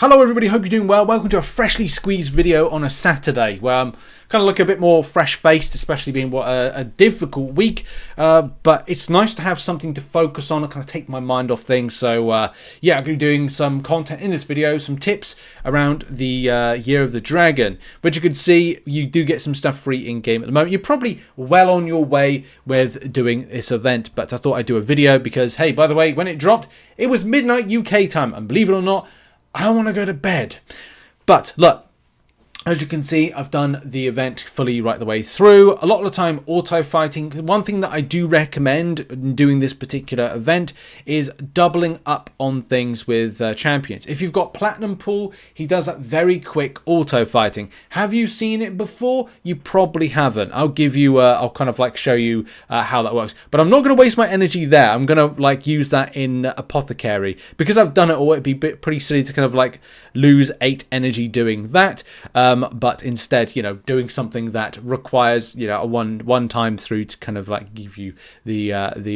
Hello everybody, hope you're doing well. Welcome to a freshly squeezed video on a Saturday where I'm kind of look a bit more fresh-faced, especially being what a difficult week. But it's nice to have something to focus on and kind of take my mind off things. So yeah, I'm going to be doing some content in this video, some tips around the Year of the Dragon. But you can see you do get some stuff free in-game at the moment. You're probably well on your way with doing this event, but I thought I'd do a video because, hey, by the way, when it dropped, it was midnight UK time, and believe it or not, I want to go to bed. But look, as you can see, I've done the event fully right the way through. A lot of the time, auto fighting. One thing that I do recommend in doing this particular event is doubling up on things with champions. If you've got Platpool, he does that very quick auto fighting. Have you seen it before? You probably haven't. I'll give you, I'll kind of like show you how that works. But I'm not going to waste my energy there. I'm going to like use that in Apothecary. Because I've done it all, it'd be pretty silly to kind of like lose 8 energy doing that. But instead, you know, doing something that requires, you know, a one time through to kind of like give you the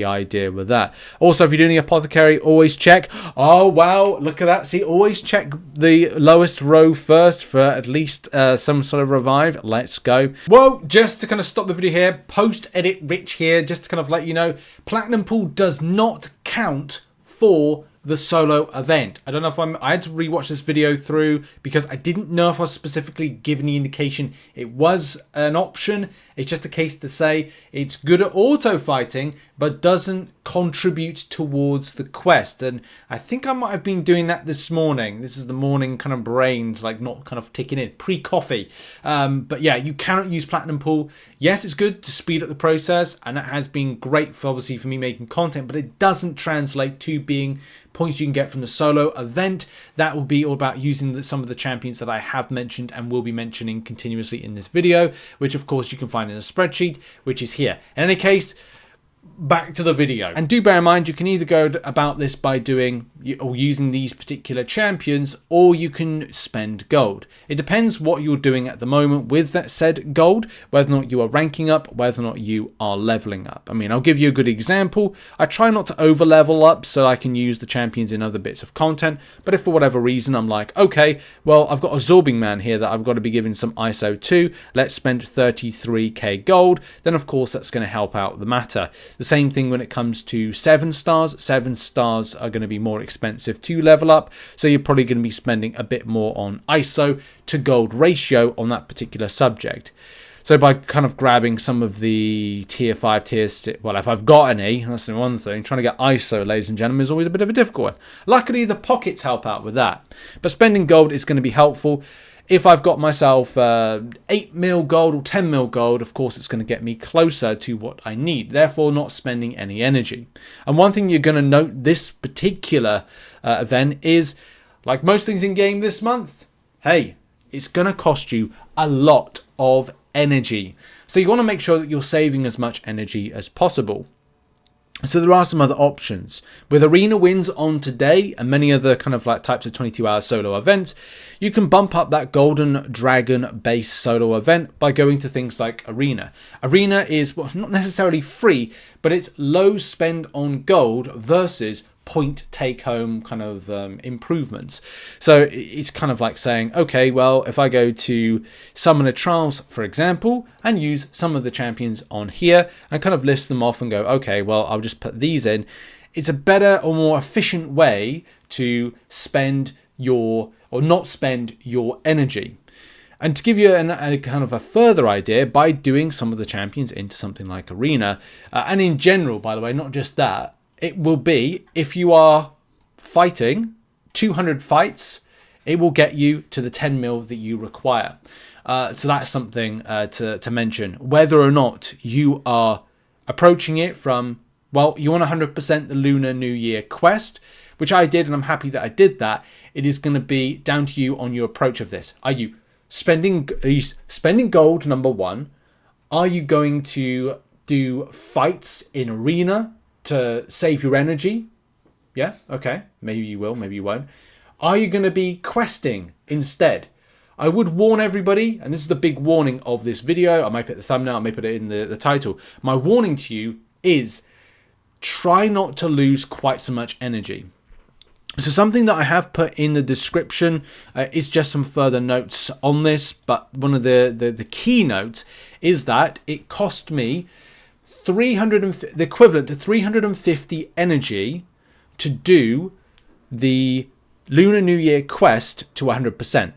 idea with that. Also, if you're doing the Apothecary, always check. Oh wow, look at that! See, always check the lowest row first for at least some sort of revive. Let's go. Well, just to kind of stop the video here, post edit Rich here, just to kind of let you know, Platpool does not count for the solo event. I don't know if I had to rewatch this video through because I didn't know if I was specifically given the indication it was an option. It's just a case to say it's good at auto fighting but doesn't contribute towards the quest. And I think I might have been doing that this morning. This is the morning kind of brains like not kind of ticking in pre-coffee. But yeah, you cannot use Platpool. Yes, it's good to speed up the process, and it has been great for obviously for me making content, but it doesn't translate to being points you can get from the solo event. That will be all about using some of the champions that I have mentioned and will be mentioning continuously in this video, which of course you can find in a spreadsheet, which is here. In any case, back to the video. And do bear in mind, you can either go about this by doing or using these particular champions, or you can spend gold. It depends what you're doing at the moment with that said gold, whether or not you are ranking up, whether or not you are leveling up. I mean, I'll give you a good example. I try not to over level up so I can use the champions in other bits of content, but if for whatever reason I'm like, okay, well, I've got Absorbing Man here that I've got to be giving some ISO to, let's spend 33k gold, then of course that's going to help out the matter. The same thing when it comes to 7 stars. 7 stars are going to be more expensive to level up, so you're probably going to be spending a bit more on ISO to gold ratio on that particular subject. So by kind of grabbing some of the tier 5, tier 6, well, if I've got any, that's the one thing. Trying to get ISO, ladies and gentlemen, is always a bit of a difficult one. Luckily, the pockets help out with that. But spending gold is going to be helpful. If I've got myself 8 mil gold or 10 mil gold, of course, it's going to get me closer to what I need, therefore not spending any energy. And one thing you're going to note this particular event is, like most things in game this month, hey, it's going to cost you a lot of energy. So you want to make sure that you're saving as much energy as possible. So there are some other options. With Arena wins on today and many other kind of like types of 22-hour solo events, you can bump up that Golden Dragon base solo event by going to things like Arena. Arena is, well, not necessarily free, but it's low spend on gold versus point take home kind of improvements. So it's kind of like saying, okay, well, if I go to Summoner Trials, for example, and use some of the champions on here and kind of list them off and go, okay, well, I'll just put these in. It's a better or more efficient way to spend your, or not spend your energy. And to give you a kind of a further idea, by doing some of the champions into something like Arena, and in general, by the way, not just that, it will be, if you are fighting 200 fights, it will get you to the 10 mil that you require. So that's something to mention. Whether or not you are approaching it from, well, you want 100% the Lunar New Year Quest, which I did, and I'm happy that I did that. It is going to be down to you on your approach of this. Are you spending gold, number one? Are you going to do fights in Arena to save your energy? Yeah, okay, maybe you will, maybe you won't. Are you going to be questing instead? I would warn everybody, and this is the big warning of this video, I might put the thumbnail, I may put it in the title. My warning to you is try not to lose quite so much energy. So something that I have put in the description is just some further notes on this, but one of the key notes is that it cost me the equivalent to 350 energy to do the Lunar New Year Quest to 100%.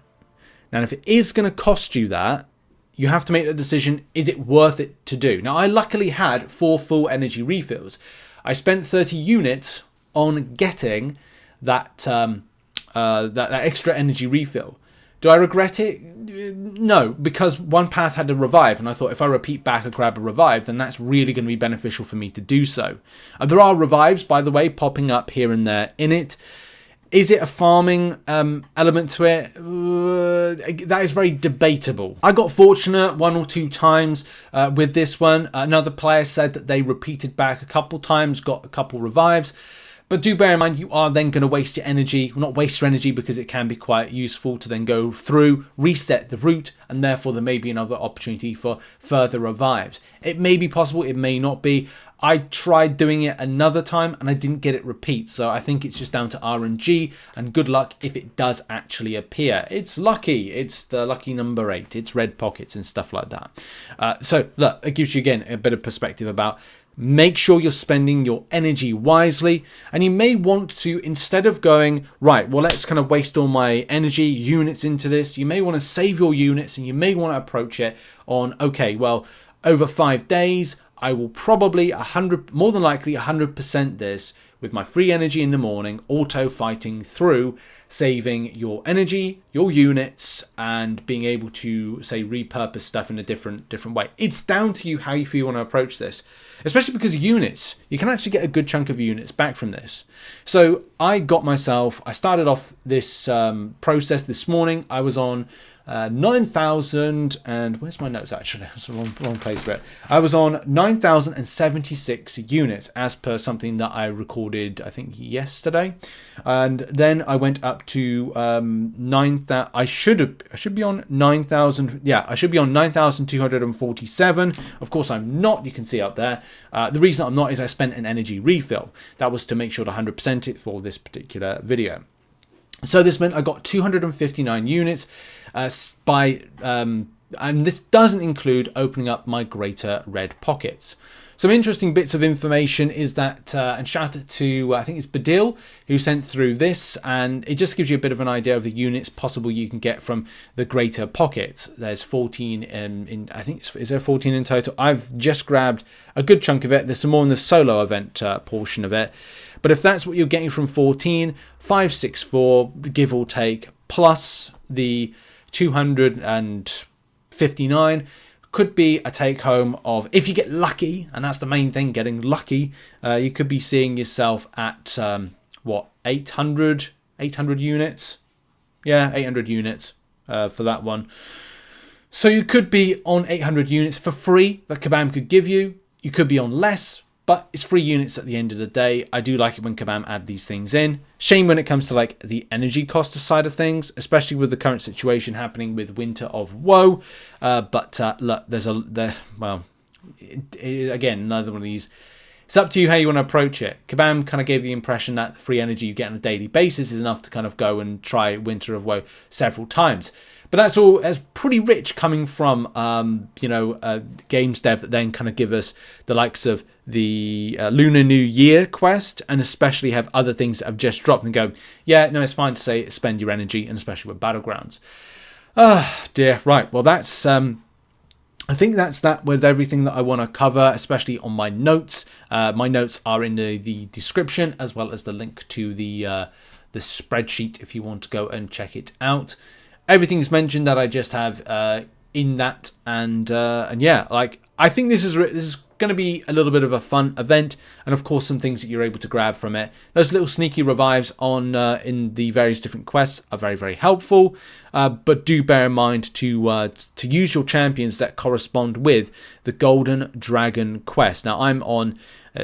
Now, if it is going to cost you that, you have to make the decision, is it worth it to do? Now, I luckily had 4 full energy refills. I spent 30 units on getting that extra energy refill. Do I regret it? No, because one path had a revive, and I thought if I repeat back and grab a revive, then that's really going to be beneficial for me to do so. There are revives, by the way, popping up here and there in it. Is it a farming element to it? That is very debatable. I got fortunate 1 or 2 times with this one. Another player said that they repeated back a couple times, got a couple revives. But do bear in mind, you are then going to waste your energy. Well, not waste your energy, because it can be quite useful to then go through, reset the route, and therefore there may be another opportunity for further revives. It may be possible, it may not be. I tried doing it another time and I didn't get it repeat. So I think it's just down to RNG and good luck if it does actually appear. It's lucky. It's the lucky number 8. It's red pockets and stuff like that. So look, it gives you again a bit of perspective about make sure you're spending your energy wisely, and you may want to, instead of going, right, well, let's kind of waste all my energy units into this, you may want to save your units, and you may want to approach it on, okay, well, over 5 days, I will probably more than likely 100% this with my free energy in the morning, auto fighting through, saving your energy, your units, and being able to, say, repurpose stuff in a different way. It's down to you how you want to approach this, especially because units, you can actually get a good chunk of units back from this. So I started off this process this morning. I was on 9,000, and where's my notes actually? It's the wrong place for it. I was on 9,076 units as per something that I recorded, I think, yesterday. And then I went up to 9,000. I should be on 9,000. Yeah, I should be on 9,247. Of course, I'm not. You can see up there. The reason I'm not is I spent an energy refill. That was to make sure to 100% it for this particular video. So this meant I got 259 units and this doesn't include opening up my greater red pockets. Some interesting bits of information is that, and shout out to, I think it's Badil, who sent through this, and it just gives you a bit of an idea of the units possible you can get from the greater pockets. There's 14 is there 14 in total? I've just grabbed a good chunk of it. There's some more in the solo event portion of it. But if that's what you're getting from 14, 564, give or take, plus the 259 could be a take home of, if you get lucky, and that's the main thing, getting lucky, you could be seeing yourself at, 800 units? Yeah, 800 units for that one. So you could be on 800 units for free that Kabam could give you. You could be on less, but it's free units at the end of the day. I do like it when Kabam add these things in. Shame when it comes to like the energy cost side of things, especially with the current situation happening with Winter of Woe. But look, again, another one of these. It's up to you how you want to approach it. Kabam kind of gave the impression that the free energy you get on a daily basis is enough to kind of go and try Winter of Woe several times. But that's pretty rich coming from, games dev that then kind of give us the likes of the Lunar New Year Quest, and especially have other things that have just dropped and go, yeah, no, it's fine to say spend your energy, and especially with Battlegrounds. Dear. Right, well, that's... I think that's that with everything that I want to cover, especially on my notes. My notes are in the description, as well as the link to the spreadsheet if you want to go and check it out. Everything's mentioned that I just have in that, and yeah, like I think this is going to be a little bit of a fun event, and of course some things that you're able to grab from it. Those little sneaky revives on in the various different quests are very, very helpful, but do bear in mind to use your champions that correspond with the Golden Dragon quest. Now I'm on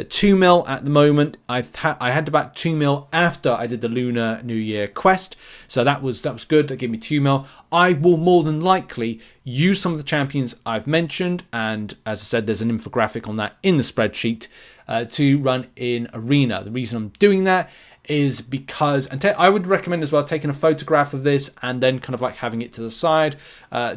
2 mil at the moment. I had about 2 mil after I did the Lunar New Year Quest, so that was good. That gave me 2 mil. I will more than likely use some of the champions I've mentioned, and as I said, there's an infographic on that in the spreadsheet to run in Arena. The reason I'm doing that is because, and I would recommend as well taking a photograph of this and then kind of like having it to the side,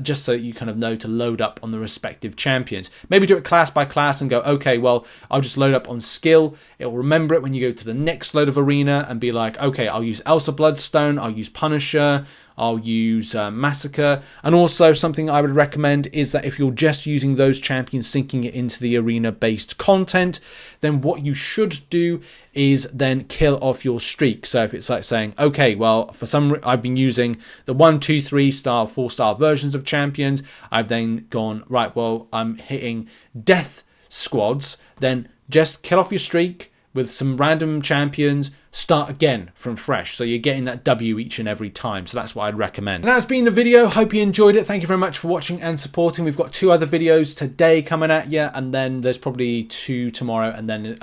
just so you kind of know to load up on the respective champions. Maybe do it class by class and go, okay, well, I'll just load up on skill. It'll remember it when you go to the next load of arena and be like, okay, I'll use Elsa Bloodstone, I'll use Punisher, I'll use Massacre. And also something I would recommend is that if you're just using those champions, syncing it into the arena based content, then what you should do is then kill off your streak. So if it's like saying, okay, well, for some I've been using the 1, 2, 3 star, 4 star versions of champions. I've then gone, right, well, I'm hitting death squads, then just kill off your streak with some random champions, start again from fresh, so you're getting that W each and every time. So that's what I'd recommend. And that's been the video. Hope you enjoyed it. Thank you very much for watching and supporting. We've got 2 other videos today coming at you, and then there's probably 2 tomorrow, and then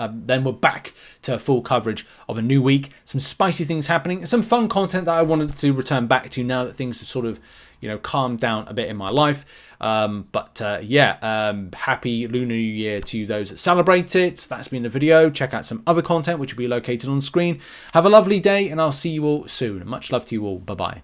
we're back to full coverage of a new week. Some spicy things happening, some fun content that I wanted to return back to now that things have sort of, you know, calmed down a bit in my life. Happy Lunar New Year to those that celebrate it. That's been the video. Check out some other content which will be located on screen. Have a lovely day, and I'll see you all soon. Much love to you all. Bye bye.